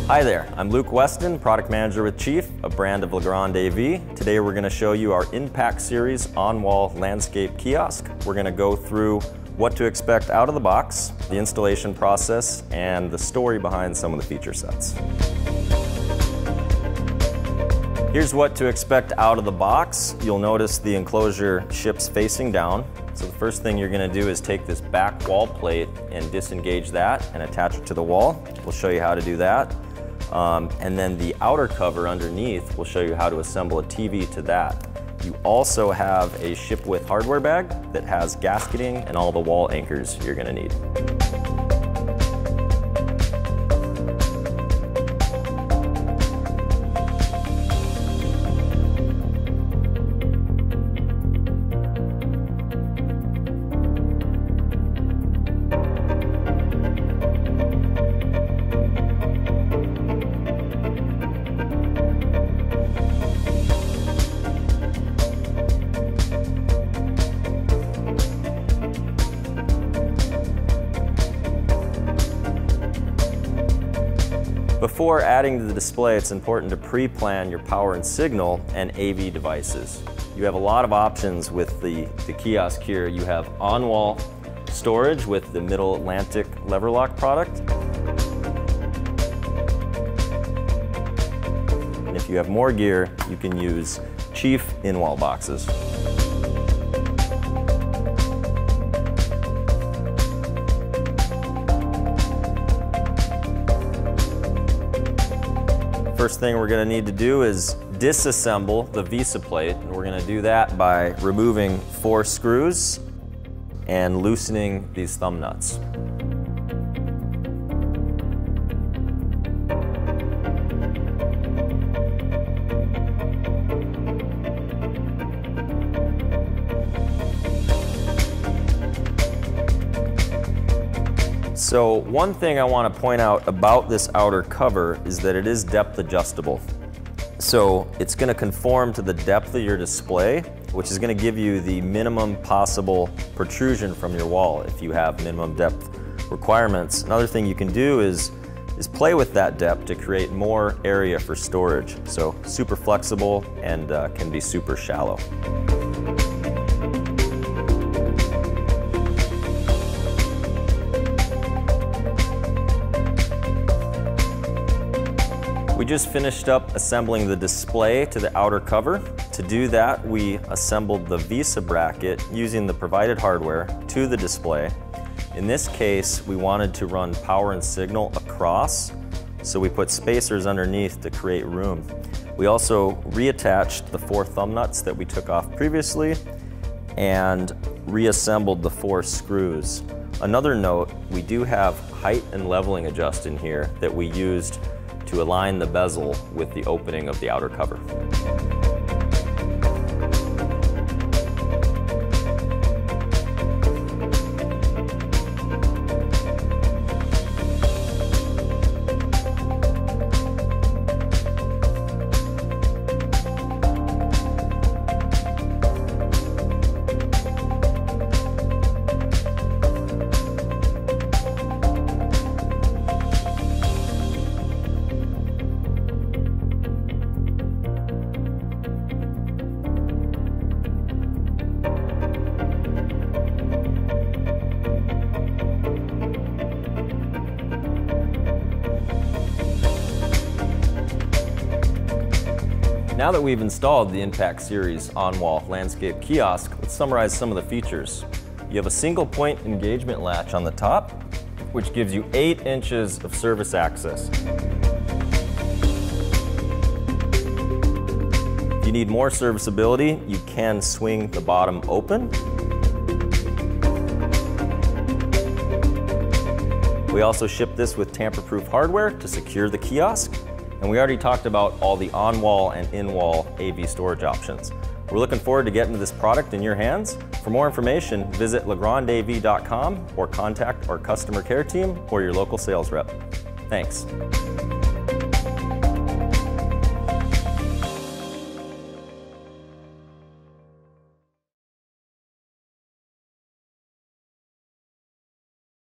Hi there, I'm Luke Weston, Product Manager with Chief, a brand of Legrand AV. Today we're going to show you our Impact Series on-wall landscape kiosk. We're going to go through what to expect out of the box, the installation process, and the story behind some of the feature sets. Here's what to expect out of the box. You'll notice the enclosure ships facing down. So the first thing you're going to do is take this back wall plate and disengage that and attach it to the wall. We'll show you how to do that. And then the outer cover underneath will show you how to assemble a TV to that. You also have a ship width hardware bag that has gasketing and all the wall anchors you're going to need. Before adding to the display, it's important to pre-plan your power and signal and AV devices. You have a lot of options with the kiosk here. You have on-wall storage with the Middle Atlantic lever lock product. And if you have more gear, you can use Chief in-wall boxes. First thing we're going to need to do is disassemble the VISA plate, and we're going to do that by removing 4 screws and loosening these thumb nuts. So one thing I want to point out about this outer cover is that it is depth adjustable. So it's going to conform to the depth of your display, which is going to give you the minimum possible protrusion from your wall if you have minimum depth requirements. Another thing you can do is play with that depth to create more area for storage. So super flexible and can be super shallow. We just finished up assembling the display to the outer cover. To do that, we assembled the VISA bracket using the provided hardware to the display. In this case, we wanted to run power and signal across, so we put spacers underneath to create room. We also reattached the 4 thumb nuts that we took off previously and reassembled the 4 screws. Another note, we do have height and leveling adjust in here that we used to align the bezel with the opening of the outer cover. Now that we've installed the Impact Series on-wall landscape kiosk, let's summarize some of the features. You have a single point engagement latch on the top, which gives you 8 inches of service access. If you need more serviceability, you can swing the bottom open. We also ship this with tamper-proof hardware to secure the kiosk. And we already talked about all the on-wall and in-wall AV storage options. We're looking forward to getting this product in your hands. For more information, visit legrandav.com or contact our customer care team or your local sales rep. Thanks.